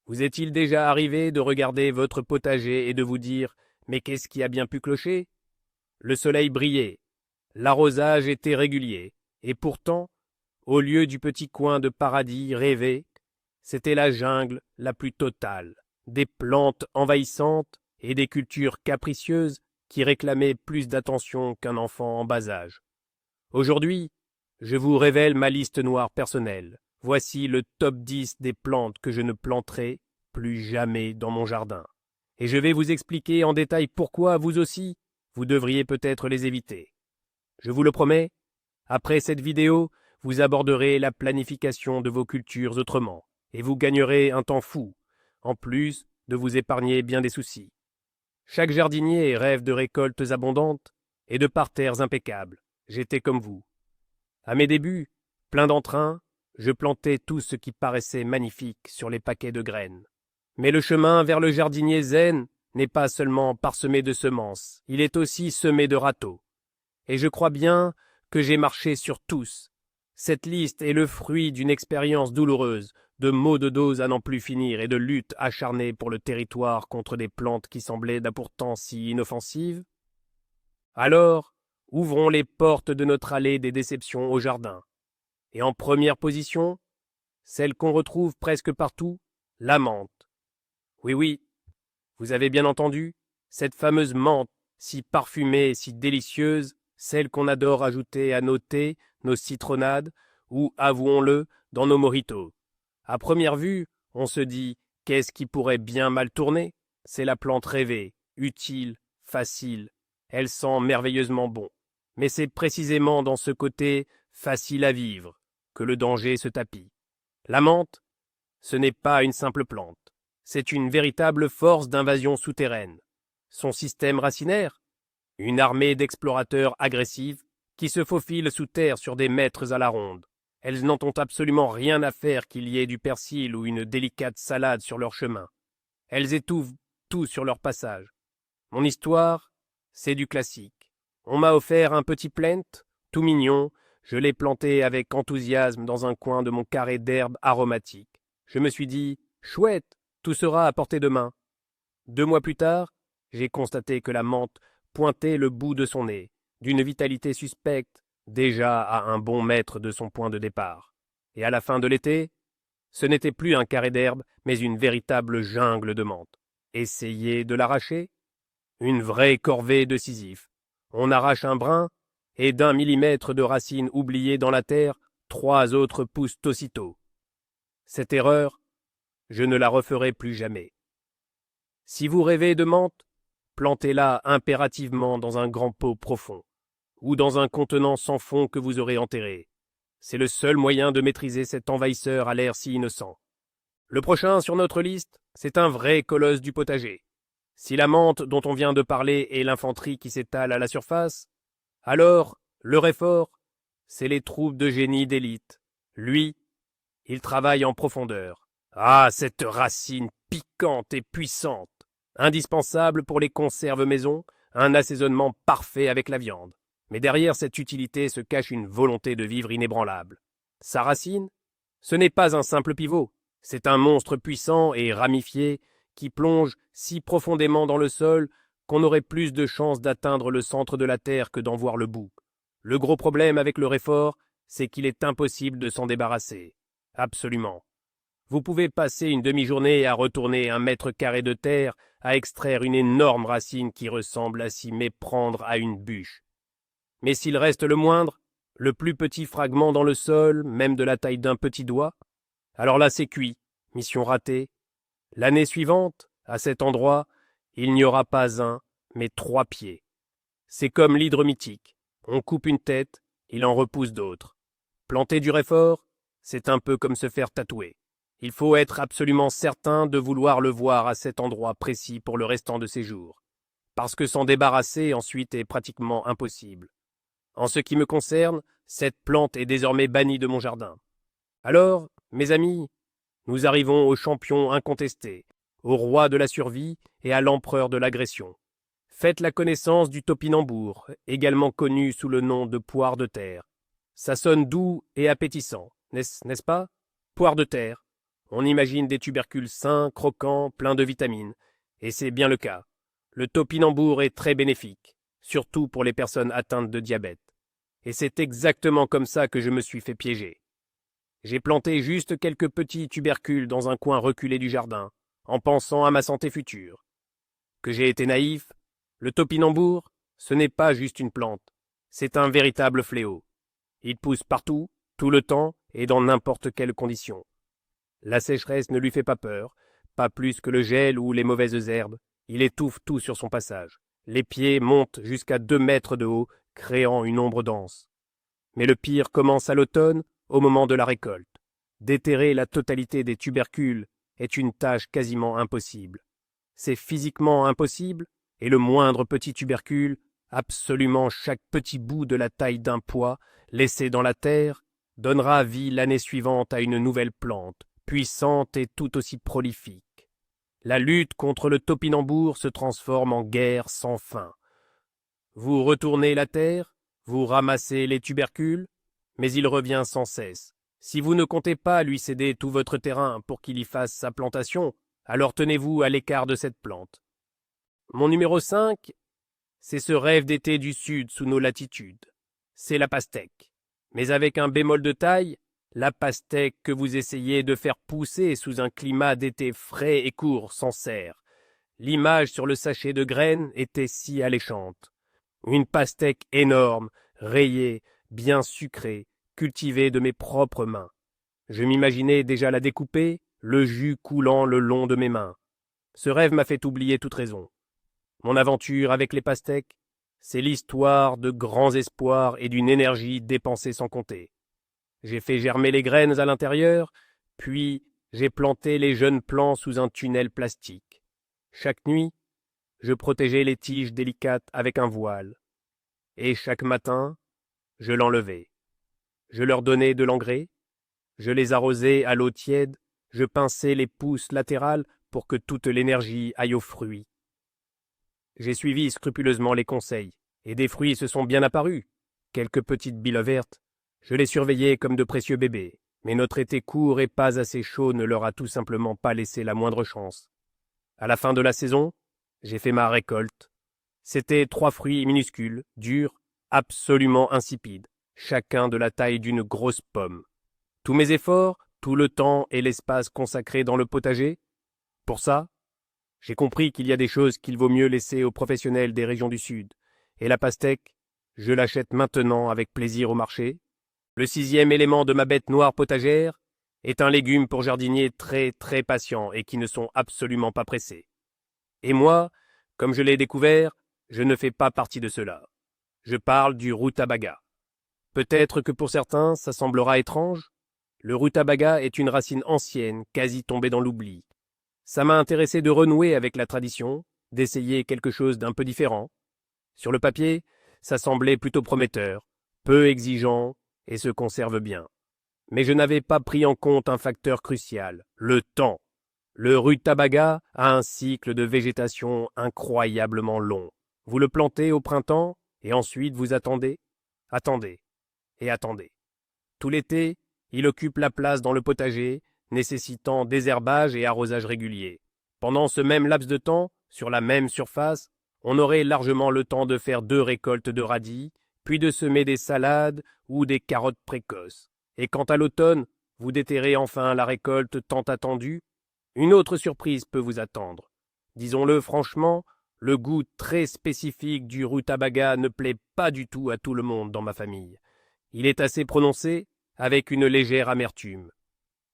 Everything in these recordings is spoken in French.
Vous est-il déjà arrivé de regarder votre potager et de vous dire « Mais qu'est-ce qui a bien pu clocher ?» Le soleil brillait, l'arrosage était régulier, et pourtant, au lieu du petit coin de paradis rêvé, c'était la jungle la plus totale, des plantes envahissantes et des cultures capricieuses qui réclamaient plus d'attention qu'un enfant en bas âge. Aujourd'hui, je vous révèle ma liste noire personnelle. Voici le top 10 des plantes que je ne planterai plus jamais dans mon jardin. Et je vais vous expliquer en détail pourquoi, vous aussi, vous devriez peut-être les éviter. Je vous le promets, après cette vidéo, vous aborderez la planification de vos cultures autrement, et vous gagnerez un temps fou, en plus de vous épargner bien des soucis. Chaque jardinier rêve de récoltes abondantes et de parterres impeccables. J'étais comme vous. À mes débuts, plein d'entrain, je plantais tout ce qui paraissait magnifique sur les paquets de graines. Mais le chemin vers le jardinier zen n'est pas seulement parsemé de semences, il est aussi semé de râteaux. Et je crois bien que j'ai marché sur tous. Cette liste est le fruit d'une expérience douloureuse, de maux de dos à n'en plus finir et de luttes acharnées pour le territoire contre des plantes qui semblaient pourtant si inoffensives. Alors, ouvrons les portes de notre allée des déceptions au jardin. Et en première position, celle qu'on retrouve presque partout, la menthe. Oui, oui, vous avez bien entendu, cette fameuse menthe, si parfumée et si délicieuse, celle qu'on adore ajouter à nos thés, nos citronnades, ou, avouons-le, dans nos mojitos. À première vue, on se dit, qu'est-ce qui pourrait bien mal tourner? C'est la plante rêvée, utile, facile. Elle sent merveilleusement bon. Mais c'est précisément dans ce côté facile à vivre que le danger se tapit. La menthe, ce n'est pas une simple plante. C'est une véritable force d'invasion souterraine. Son système racinaire, une armée d'explorateurs agressifs qui se faufilent sous terre sur des mètres à la ronde. Elles n'en ont absolument rien à faire qu'il y ait du persil ou une délicate salade sur leur chemin. Elles étouffent tout sur leur passage. Mon histoire, c'est du classique. On m'a offert un petit plant, tout mignon, je l'ai planté avec enthousiasme dans un coin de mon carré d'herbes aromatiques. Je me suis dit, chouette, tout sera à portée de main. 2 mois plus tard, j'ai constaté que la menthe pointait le bout de son nez, d'une vitalité suspecte, déjà à un bon mètre de son point de départ. Et à la fin de l'été, ce n'était plus un carré d'herbe, mais une véritable jungle de menthe. Essayer de l'arracher? Une vraie corvée de Sisyphe. On arrache un brin, et d'1 millimètre de racines oubliées dans la terre, 3 autres poussent aussitôt. Cette erreur, je ne la referai plus jamais. Si vous rêvez de menthe, plantez-la impérativement dans un grand pot profond, ou dans un contenant sans fond que vous aurez enterré. C'est le seul moyen de maîtriser cet envahisseur à l'air si innocent. Le prochain sur notre liste, c'est un vrai colosse du potager. Si la menthe dont on vient de parler est l'infanterie qui s'étale à la surface, alors le réfort, c'est les troupes de génie d'élite. Lui, il travaille en profondeur. Ah, cette racine piquante et puissante, indispensable pour les conserves maison, un assaisonnement parfait avec la viande. Mais derrière cette utilité se cache une volonté de vivre inébranlable. Sa racine, ce n'est pas un simple pivot, c'est un monstre puissant et ramifié qui plonge si profondément dans le sol qu'on aurait plus de chances d'atteindre le centre de la terre que d'en voir le bout. Le gros problème avec le réfort, c'est qu'il est impossible de s'en débarrasser. Absolument. Vous pouvez passer une demi-journée à retourner 1 mètre carré de terre, à extraire une énorme racine qui ressemble à s'y méprendre à une bûche. Mais s'il reste le moindre, le plus petit fragment dans le sol, même de la taille d'un petit doigt, alors là c'est cuit, mission ratée. L'année suivante, à cet endroit, il n'y aura pas 1, mais 3 pieds. C'est comme l'hydre mythique. On coupe une tête, il en repousse d'autres. Planter du réfort, c'est un peu comme se faire tatouer. Il faut être absolument certain de vouloir le voir à cet endroit précis pour le restant de ses jours, parce que s'en débarrasser ensuite est pratiquement impossible. En ce qui me concerne, cette plante est désormais bannie de mon jardin. Alors, mes amis, nous arrivons au champion incontesté, au roi de la survie et à l'empereur de l'agression. Faites la connaissance du topinambour, également connu sous le nom de poire de terre. Ça sonne doux et appétissant, n'est-ce pas? Poire de terre. On imagine des tubercules sains, croquants, pleins de vitamines. Et c'est bien le cas. Le topinambour est très bénéfique, surtout pour les personnes atteintes de diabète. Et c'est exactement comme ça que je me suis fait piéger. J'ai planté juste quelques petits tubercules dans un coin reculé du jardin, en pensant à ma santé future. Que j'ai été naïf, le topinambour, ce n'est pas juste une plante, c'est un véritable fléau. Il pousse partout, tout le temps et dans n'importe quelle condition. La sécheresse ne lui fait pas peur, pas plus que le gel ou les mauvaises herbes. Il étouffe tout sur son passage. Les pieds montent jusqu'à 2 mètres de haut, créant une ombre dense. Mais le pire commence à l'automne, au moment de la récolte. Déterrer la totalité des tubercules est une tâche quasiment impossible. C'est physiquement impossible, et le moindre petit tubercule, absolument chaque petit bout de la taille d'un pois, laissé dans la terre, donnera vie l'année suivante à une nouvelle plante, puissante et tout aussi prolifique. La lutte contre le topinambour se transforme en guerre sans fin. Vous retournez la terre, vous ramassez les tubercules, mais il revient sans cesse. Si vous ne comptez pas lui céder tout votre terrain pour qu'il y fasse sa plantation, alors tenez-vous à l'écart de cette plante. Mon numéro 5, c'est ce rêve d'été du sud sous nos latitudes. C'est la pastèque. Mais avec un bémol de taille, la pastèque que vous essayez de faire pousser sous un climat d'été frais et court sans serre. L'image sur le sachet de graines était si alléchante. Une pastèque énorme, rayée, bien sucrée, cultivée de mes propres mains. Je m'imaginais déjà la découper, le jus coulant le long de mes mains. Ce rêve m'a fait oublier toute raison. Mon aventure avec les pastèques, c'est l'histoire de grands espoirs et d'une énergie dépensée sans compter. J'ai fait germer les graines à l'intérieur, puis j'ai planté les jeunes plants sous un tunnel plastique. Chaque nuit, je protégeais les tiges délicates avec un voile. Et chaque matin, je l'enlevais. Je leur donnais de l'engrais, je les arrosais à l'eau tiède, je pinçais les pousses latérales pour que toute l'énergie aille aux fruits. J'ai suivi scrupuleusement les conseils, et des fruits se sont bien apparus. Quelques petites billes vertes. Je les surveillais comme de précieux bébés, mais notre été court et pas assez chaud ne leur a tout simplement pas laissé la moindre chance. À la fin de la saison, j'ai fait ma récolte. C'étaient 3 fruits minuscules, durs, absolument insipides, chacun de la taille d'une grosse pomme. Tous mes efforts, tout le temps et l'espace consacrés dans le potager, pour ça, j'ai compris qu'il y a des choses qu'il vaut mieux laisser aux professionnels des régions du Sud. Et la pastèque, je l'achète maintenant avec plaisir au marché. Le 6e élément de ma bête noire potagère est un légume pour jardiniers très très patients et qui ne sont absolument pas pressés. Et moi, comme je l'ai découvert, je ne fais pas partie de cela. Je parle du rutabaga. Peut-être que pour certains, ça semblera étrange. Le rutabaga est une racine ancienne, quasi tombée dans l'oubli. Ça m'a intéressé de renouer avec la tradition, d'essayer quelque chose d'un peu différent. Sur le papier, ça semblait plutôt prometteur, peu exigeant et se conserve bien. Mais je n'avais pas pris en compte un facteur crucial, le temps. Le rutabaga a un cycle de végétation incroyablement long. Vous le plantez au printemps et ensuite vous attendez, attendez et attendez. Tout l'été, il occupe la place dans le potager, nécessitant désherbage et arrosage régulier. Pendant ce même laps de temps, sur la même surface, on aurait largement le temps de faire 2 récoltes de radis, puis de semer des salades ou des carottes précoces. Et quant à l'automne, vous déterrez enfin la récolte tant attendue. Une autre surprise peut vous attendre. Disons-le franchement, le goût très spécifique du rutabaga ne plaît pas du tout à tout le monde dans ma famille. Il est assez prononcé, avec une légère amertume.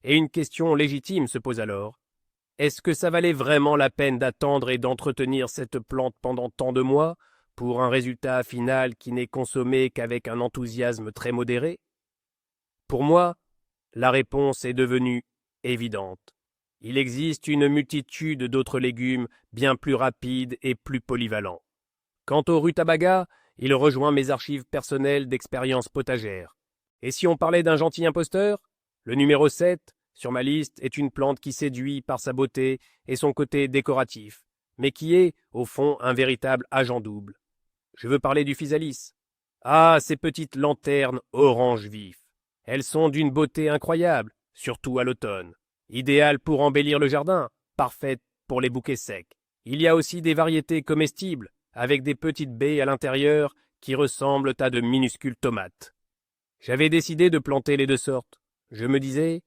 Et une question légitime se pose alors. Est-ce que ça valait vraiment la peine d'attendre et d'entretenir cette plante pendant tant de mois, pour un résultat final qui n'est consommé qu'avec un enthousiasme très modéré? Pour moi, la réponse est devenue évidente. Il existe une multitude d'autres légumes bien plus rapides et plus polyvalents. Quant au rutabaga, il rejoint mes archives personnelles d'expériences potagères. Et si on parlait d'un gentil imposteur, le numéro 7, sur ma liste, est une plante qui séduit par sa beauté et son côté décoratif, mais qui est, au fond, un véritable agent double. Je veux parler du physalis. Ah, ces petites lanternes orange vif. Elles sont d'une beauté incroyable, surtout à l'automne. idéale pour embellir le jardin, parfaite pour les bouquets secs. Il y a aussi des variétés comestibles, avec des petites baies à l'intérieur qui ressemblent à de minuscules tomates. J'avais décidé de planter les deux sortes. Je me disais,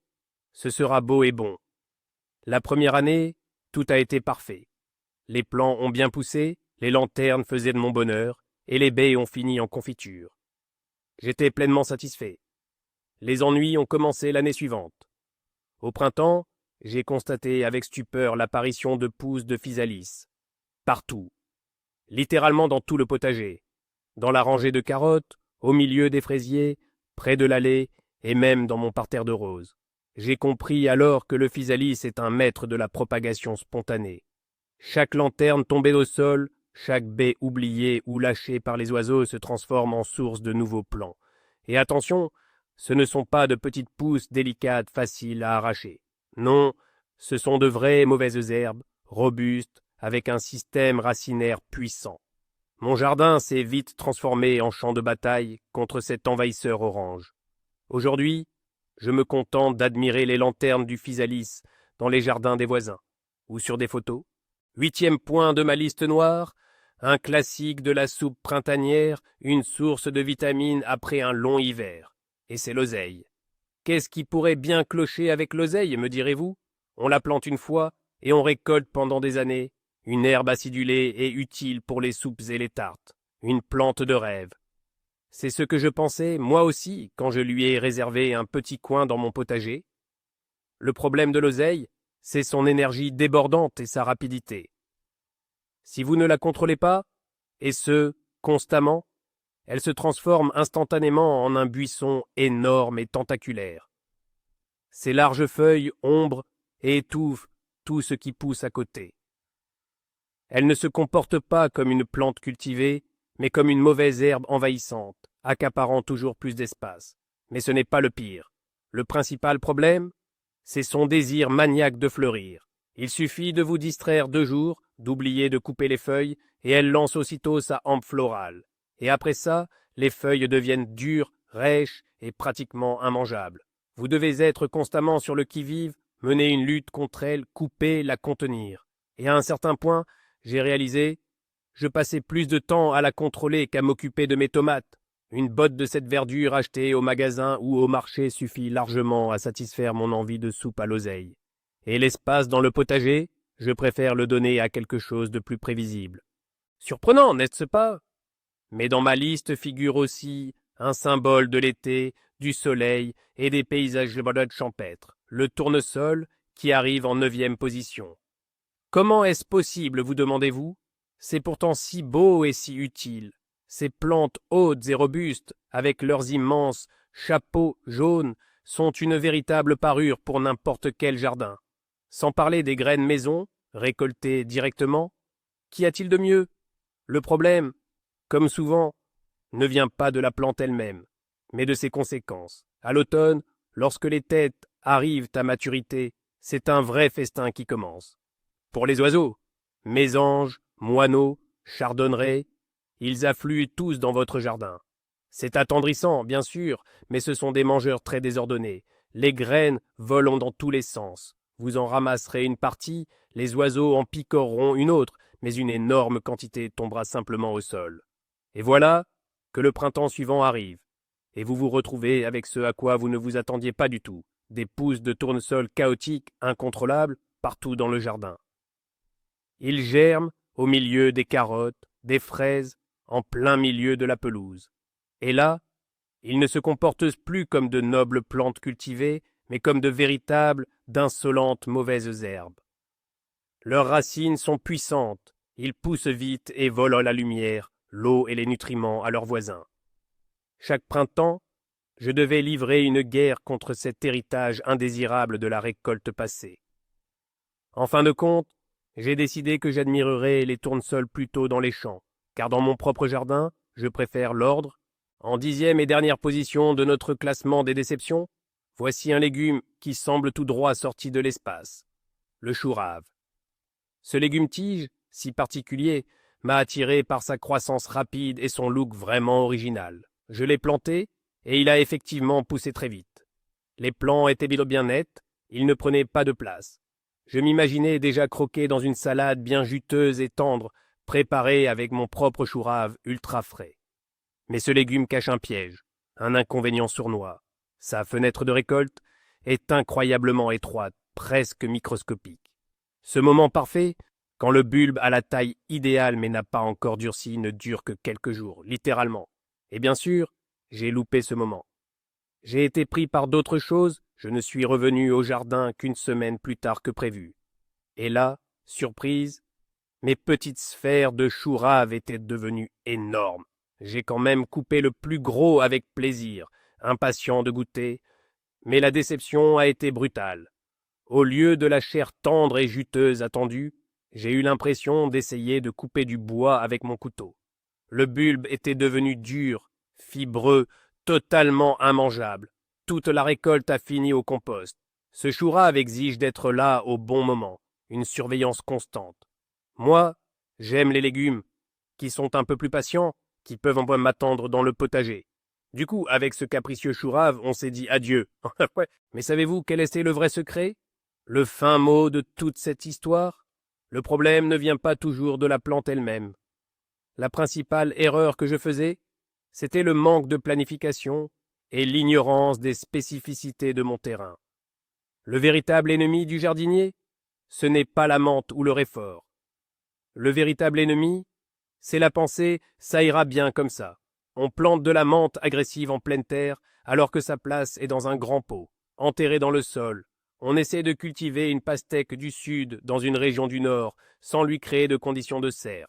ce sera beau et bon. La première année, tout a été parfait. Les plants ont bien poussé, les lanternes faisaient de mon bonheur, et les baies ont fini en confiture. J'étais pleinement satisfait. Les ennuis ont commencé l'année suivante. Au printemps, j'ai constaté avec stupeur l'apparition de pousses de physalis. Partout. Littéralement dans tout le potager. Dans la rangée de carottes, au milieu des fraisiers, près de l'allée, et même dans mon parterre de roses. J'ai compris alors que le physalis est un maître de la propagation spontanée. Chaque lanterne tombée au sol, chaque baie oubliée ou lâchée par les oiseaux se transforme en source de nouveaux plants. Et attention, ce ne sont pas de petites pousses délicates faciles à arracher. Non, ce sont de vraies mauvaises herbes, robustes, avec un système racinaire puissant. Mon jardin s'est vite transformé en champ de bataille contre cet envahisseur orange. Aujourd'hui, je me contente d'admirer les lanternes du physalis dans les jardins des voisins, ou sur des photos. 8e point de ma liste noire, un classique de la soupe printanière, une source de vitamines après un long hiver. Et c'est l'oseille. Qu'est-ce qui pourrait bien clocher avec l'oseille, me direz-vous? On la plante une fois, et on récolte pendant des années. Une herbe acidulée et utile pour les soupes et les tartes. Une plante de rêve. C'est ce que je pensais, moi aussi, quand je lui ai réservé un petit coin dans mon potager. Le problème de l'oseille, c'est son énergie débordante et sa rapidité. Si vous ne la contrôlez pas, et ce, constamment, elle se transforme instantanément en un buisson énorme et tentaculaire. Ses larges feuilles ombrent et étouffent tout ce qui pousse à côté. Elle ne se comporte pas comme une plante cultivée, mais comme une mauvaise herbe envahissante, accaparant toujours plus d'espace. Mais ce n'est pas le pire. Le principal problème, c'est son désir maniaque de fleurir. Il suffit de vous distraire 2 jours, d'oublier de couper les feuilles, et elle lance aussitôt sa hampe florale. Et après ça, les feuilles deviennent dures, rêches et pratiquement immangeables. Vous devez être constamment sur le qui-vive, mener une lutte contre elle, couper, la contenir. Et à un certain point, j'ai réalisé, je passais plus de temps à la contrôler qu'à m'occuper de mes tomates. Une botte de cette verdure achetée au magasin ou au marché suffit largement à satisfaire mon envie de soupe à l'oseille. Et l'espace dans le potager, je préfère le donner à quelque chose de plus prévisible. Surprenant, n'est-ce pas? Mais dans ma liste figure aussi un symbole de l'été, du soleil et des paysages champêtres, le tournesol qui arrive en 9e position. Comment est-ce possible, vous demandez-vous? C'est pourtant si beau et si utile. Ces plantes hautes et robustes, avec leurs immenses chapeaux jaunes, sont une véritable parure pour n'importe quel jardin. Sans parler des graines maison, récoltées directement. Qu'y a-t-il de mieux? Le problème, comme souvent, ne vient pas de la plante elle-même, mais de ses conséquences. À l'automne, lorsque les têtes arrivent à maturité, c'est un vrai festin qui commence. Pour les oiseaux, mésanges, moineaux, chardonnerets, ils affluent tous dans votre jardin. C'est attendrissant, bien sûr, mais ce sont des mangeurs très désordonnés. Les graines volent dans tous les sens. Vous en ramasserez une partie, les oiseaux en picoreront une autre, mais une énorme quantité tombera simplement au sol. Et voilà que le printemps suivant arrive, et vous vous retrouvez avec ce à quoi vous ne vous attendiez pas du tout, des pousses de tournesol chaotiques, incontrôlables, partout dans le jardin. Ils germent au milieu des carottes, des fraises, en plein milieu de la pelouse. Et là, ils ne se comportent plus comme de nobles plantes cultivées, mais comme de véritables, d'insolentes mauvaises herbes. Leurs racines sont puissantes, ils poussent vite et volent la lumière, l'eau et les nutriments à leurs voisins. Chaque printemps, je devais livrer une guerre contre cet héritage indésirable de la récolte passée. En fin de compte, j'ai décidé que j'admirerais les tournesols plutôt dans les champs, car dans mon propre jardin, je préfère l'ordre. En 10e et dernière position de notre classement des déceptions, voici un légume qui semble tout droit sorti de l'espace, le chou rave. Ce légume-tige, si particulier, m'a attiré par sa croissance rapide et son look vraiment original. Je l'ai planté, et il a effectivement poussé très vite. Les plants étaient bien nets, il ne prenait pas de place. Je m'imaginais déjà croquer dans une salade bien juteuse et tendre, préparée avec mon propre chou rave ultra frais. Mais ce légume cache un piège, un inconvénient sournois. Sa fenêtre de récolte est incroyablement étroite, presque microscopique. Ce moment parfait, quand le bulbe a la taille idéale mais n'a pas encore durci, ne dure que quelques jours, littéralement. Et bien sûr, j'ai loupé ce moment. J'ai été pris par d'autres choses, je ne suis revenu au jardin qu'une semaine plus tard que prévu. Et là, surprise, mes petites sphères de chou rave étaient devenues énormes. J'ai quand même coupé le plus gros avec plaisir, impatient de goûter, mais la déception a été brutale. Au lieu de la chair tendre et juteuse attendue, j'ai eu l'impression d'essayer de couper du bois avec mon couteau. Le bulbe était devenu dur, fibreux, totalement immangeable. Toute la récolte a fini au compost. Ce chou rave exige d'être là au bon moment, une surveillance constante. Moi, j'aime les légumes, qui sont un peu plus patients, qui peuvent en m'attendre dans le potager. Du coup, avec ce capricieux chou rave, on s'est dit adieu. Ouais. Mais savez-vous quel était le vrai secret? Le fin mot de toute cette histoire? Le problème ne vient pas toujours de la plante elle-même. La principale erreur que je faisais, c'était le manque de planification et l'ignorance des spécificités de mon terrain. Le véritable ennemi du jardinier, ce n'est pas la menthe ou le réfort. Le véritable ennemi, c'est la pensée « ça ira bien comme ça ». On plante de la menthe agressive en pleine terre alors que sa place est dans un grand pot, enterré dans le sol. On essaie de cultiver une pastèque du sud dans une région du nord sans lui créer de conditions de serre.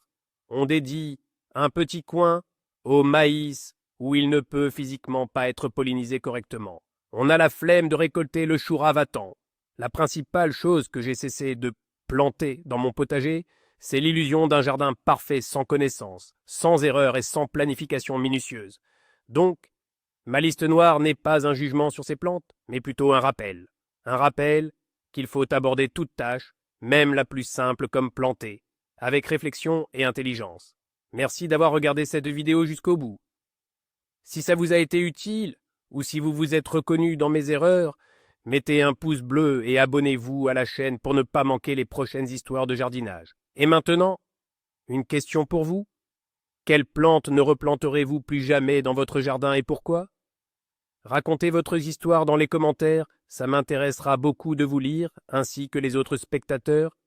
On dédie un petit coin au maïs où il ne peut physiquement pas être pollinisé correctement. On a la flemme de récolter le chou rave à temps. La principale chose que j'ai cessé de planter dans mon potager, c'est l'illusion d'un jardin parfait sans connaissance, sans erreur et sans planification minutieuse. Donc, ma liste noire n'est pas un jugement sur ces plantes, mais plutôt un rappel. Un rappel qu'il faut aborder toute tâche, même la plus simple comme planter, avec réflexion et intelligence. Merci d'avoir regardé cette vidéo jusqu'au bout. Si ça vous a été utile, ou si vous vous êtes reconnu dans mes erreurs, mettez un pouce bleu et abonnez-vous à la chaîne pour ne pas manquer les prochaines histoires de jardinage. Et maintenant, une question pour vous. Quelle plante ne replanterez-vous plus jamais dans votre jardin et pourquoi? Racontez votre histoire dans les commentaires, ça m'intéressera beaucoup de vous lire, ainsi que les autres spectateurs.